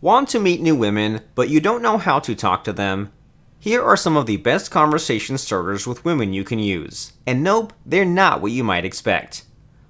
Want to meet new women, but you don't know how to talk to them? Here are some of the best conversation starters with women you can use. And nope, they're not what you might expect.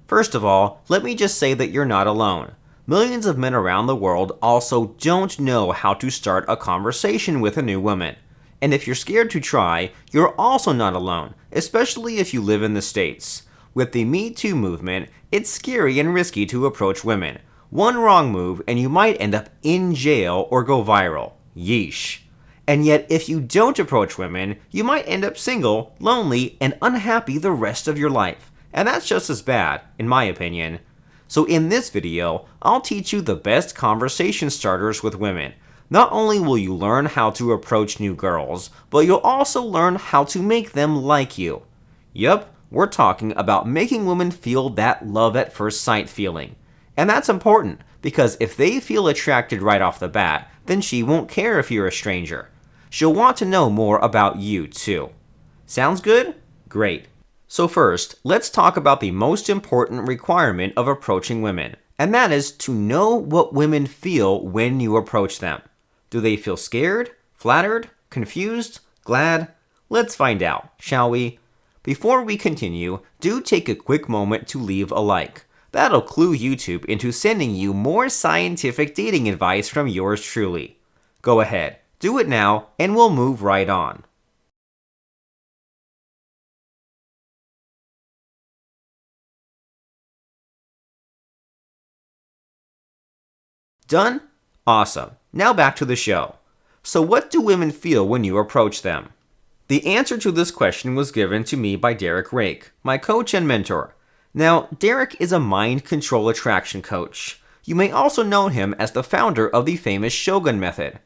First of all, let me just say that you're not alone. Millions of men around the world also don't know how to start a conversation with a new woman. And if you're scared to try, you're also not alone, especially if you live in the States. With the MeToo movement, it's scary and risky to approach women. One wrong move and you might end up in jail or go viral. Yeesh. And yet, if you don't approach women, you might end up single, lonely, and unhappy the rest of your life. And that's just as bad, in my opinion. So in this video, I'll teach you the best conversation starters with women. Not only will you learn how to approach new girls, but you'll also learn how to make them like you. Yup, we're talking about making women feel that love at first sight feeling. And that's important, because if they feel attracted right off the bat, then she won't care if you're a stranger. She'll want to know more about you too. Sounds good? Great. So first, let's talk about the most important requirement of approaching women, and that is to know what women feel when you approach them. Do they feel scared, flattered, confused, glad? Let's find out, shall we? Before we continue, do take a quick moment to leave a like. That'll clue YouTube into sending you more scientific dating advice from yours truly. Go ahead, do it now, and we'll move right on. Done? Awesome. Now back to the show. So what do women feel when you approach them? The answer to this question was given to me by Derek Rake, my coach and mentor. Now, Derek is a mind control attraction coach. You may also know him as the founder of the famous Shogun method.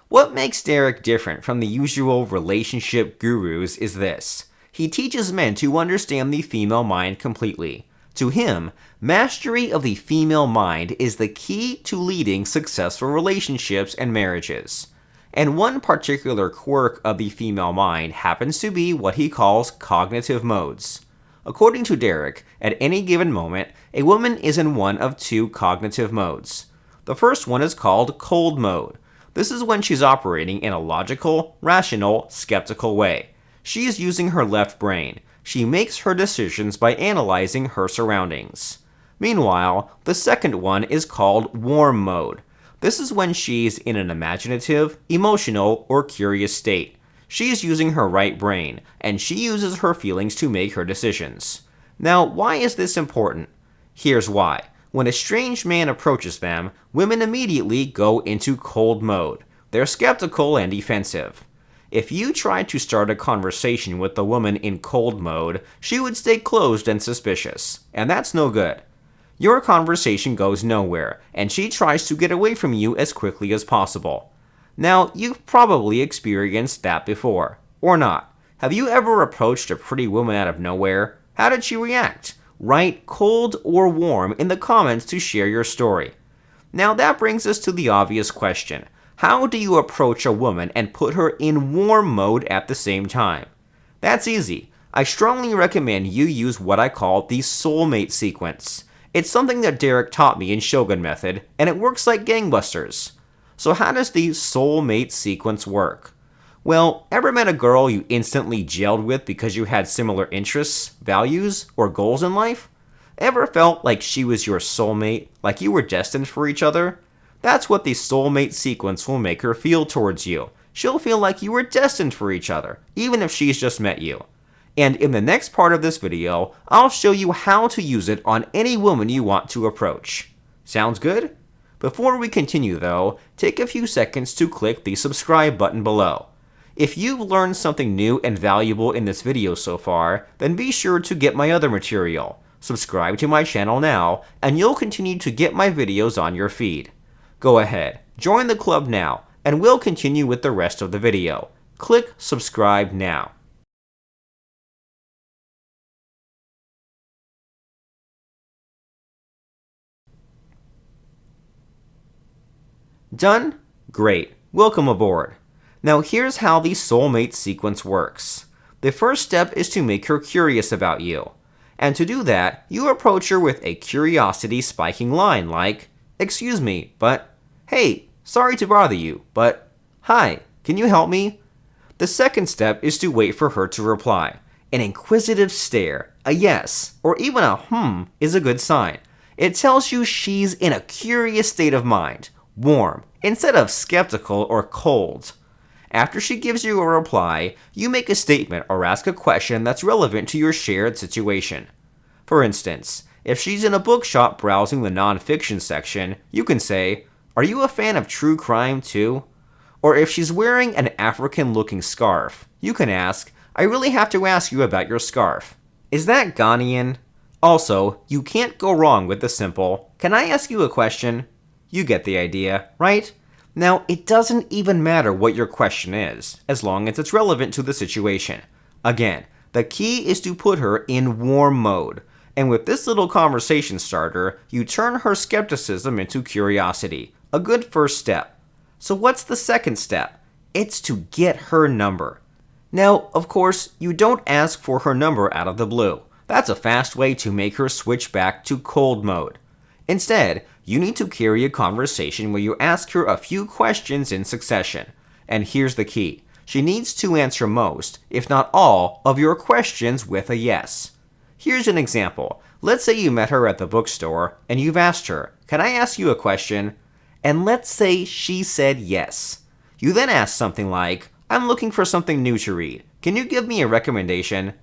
What makes Derek different from the usual relationship gurus is this. He teaches men to understand the female mind completely. To him, mastery of the female mind is the key to leading successful relationships and marriages. And one particular quirk of the female mind happens to be what he calls cognitive modes. According to Derek, at any given moment, a woman is in one of two cognitive modes. The first one is called cold mode. This is when she's operating in a logical, rational, skeptical way. She is using her left brain. She makes her decisions by analyzing her surroundings. Meanwhile, the second one is called warm mode. This is when she's in an imaginative, emotional, or curious state. She's using her right brain, and she uses her feelings to make her decisions. Now, why is this important? Here's why. When a strange man approaches them, women immediately go into cold mode. They're skeptical and defensive. If you tried to start a conversation with a woman in cold mode, she would stay closed and suspicious, and that's no good. Your conversation goes nowhere, and she tries to get away from you as quickly as possible. Now, you've probably experienced that before, or not. Have you ever approached a pretty woman out of nowhere? How did she react? Write cold or warm in the comments to share your story. Now that brings us to the obvious question. How do you approach a woman and put her in warm mode at the same time? That's easy. I strongly recommend you use what I call the Soulmate Sequence. It's something that Derek taught me in Shogun method, and it works like gangbusters. So how does the Soulmate Sequence work? Well, ever met a girl you instantly gelled with because you had similar interests, values, or goals in life? Ever felt like she was your soulmate, like you were destined for each other? That's what the Soulmate Sequence will make her feel towards you. She'll feel like you were destined for each other, even if she's just met you. And in the next part of this video, I'll show you how to use it on any woman you want to approach. Sounds good? Before we continue though, take a few seconds to click the subscribe button below. If you've learned something new and valuable in this video so far, then be sure to get my other material. Subscribe to my channel now, and you'll continue to get my videos on your feed. Go ahead, join the club now, and we'll continue with the rest of the video. Click subscribe now. Done? Great. Welcome aboard. Now here's how the Soulmate Sequence works. The first step is to make her curious about you. And to do that, you approach her with a curiosity spiking line like, "Excuse me, but hey, sorry to bother you, but hi, can you help me? The second step is to wait for her to reply. An inquisitive stare, a yes, or even a is a good sign. It tells you she's in a curious state of mind, warm, instead of skeptical or cold. After she gives you a reply, you make a statement or ask a question that's relevant to your shared situation. For instance, if she's in a bookshop browsing the nonfiction section, you can say, "Are you a fan of true crime too?" Or if she's wearing an African-looking scarf, you can ask, "I really have to ask you about your scarf. Is that Ghanaian?" Also, you can't go wrong with the simple, "Can I ask you a question?" You get the idea, right? Now, it doesn't even matter what your question is, as long as it's relevant to the situation. Again, the key is to put her in warm mode. And with this little conversation starter, you turn her skepticism into curiosity. A good first step. So what's the second step? It's to get her number. Now, of course, you don't ask for her number out of the blue. That's a fast way to make her switch back to cold mode. Instead, you need to carry a conversation where you ask her a few questions in succession. And here's the key. She needs to answer most, if not all, of your questions with a yes. Here's an example. Let's say you met her at the bookstore, and you've asked her, "Can I ask you a question?" And let's say she said yes. You then ask something like, "I'm looking for something new to read. Can you give me a recommendation?"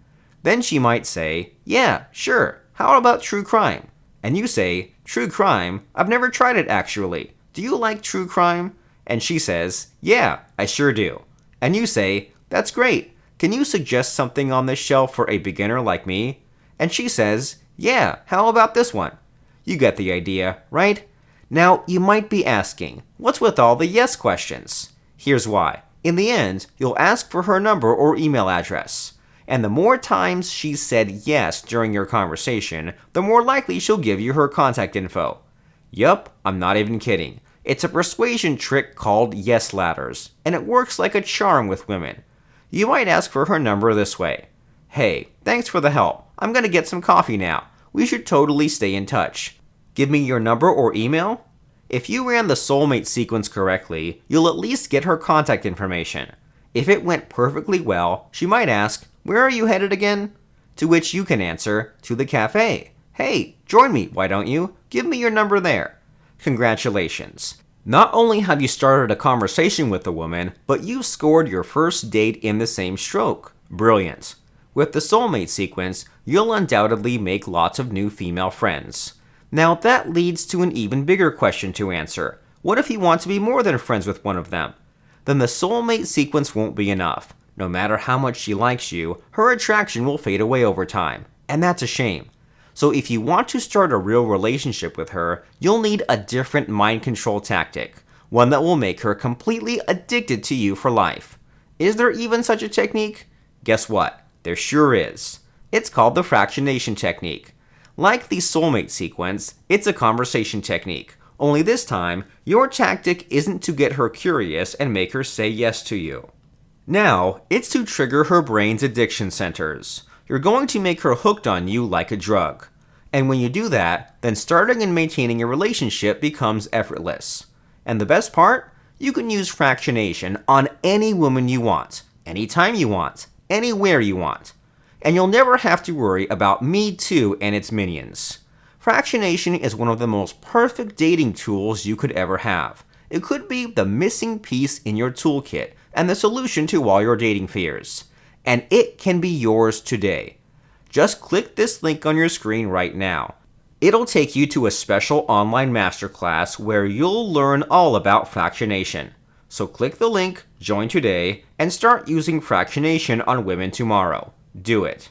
Then she might say, "Yeah, sure. How about true crime?" And you say, "True crime? I've never tried it actually. Do you like true crime?" And she says, "Yeah, I sure do." And you say, "That's great. Can you suggest something on this shelf for a beginner like me?" And she says, "Yeah, how about this one?" You get the idea, right? Now, you might be asking, what's with all the yes questions? Here's why. In the end, you'll ask for her number or email address. And the more times she's said yes during your conversation, the more likely she'll give you her contact info. Yup, I'm not even kidding. It's a persuasion trick called yes ladders, and it works like a charm with women. You might ask for her number this way. "Hey, thanks for the help. I'm gonna get some coffee now. We should totally stay in touch. Give me your number or email?" If you ran the Soulmate sequence correctly, you'll at least get her contact information. If it went perfectly well, she might ask, "Where are you headed again?" To which you can answer, "To the cafe." "Hey, join me, why don't you? Give me your number there." Congratulations. Not only have you started a conversation with the woman, but you've scored your first date in the same stroke. Brilliant. With the Soulmate sequence, you'll undoubtedly make lots of new female friends. Now that leads to an even bigger question to answer. What if you want to be more than friends with one of them? Then the Soulmate sequence won't be enough. No matter how much she likes you, her attraction will fade away over time. And that's a shame. So if you want to start a real relationship with her, you'll need a different mind control tactic. One that will make her completely addicted to you for life. Is there even such a technique? Guess what? There sure is. It's called the Fractionation technique. Like the Soulmate sequence, it's a conversation technique. Only this time, your tactic isn't to get her curious and make her say yes to you. Now, it's to trigger her brain's addiction centers. You're going to make her hooked on you like a drug. And when you do that, then starting and maintaining a relationship becomes effortless. And the best part? You can use fractionation on any woman you want, anytime you want, anywhere you want. And you'll never have to worry about MeToo and its minions. Fractionation is one of the most perfect dating tools you could ever have. It could be the missing piece in your toolkit and the solution to all your dating fears. And it can be yours today. Just click this link on your screen right now. It'll take you to a special online masterclass where you'll learn all about fractionation. So click the link, join today, and start using fractionation on women tomorrow. Do it.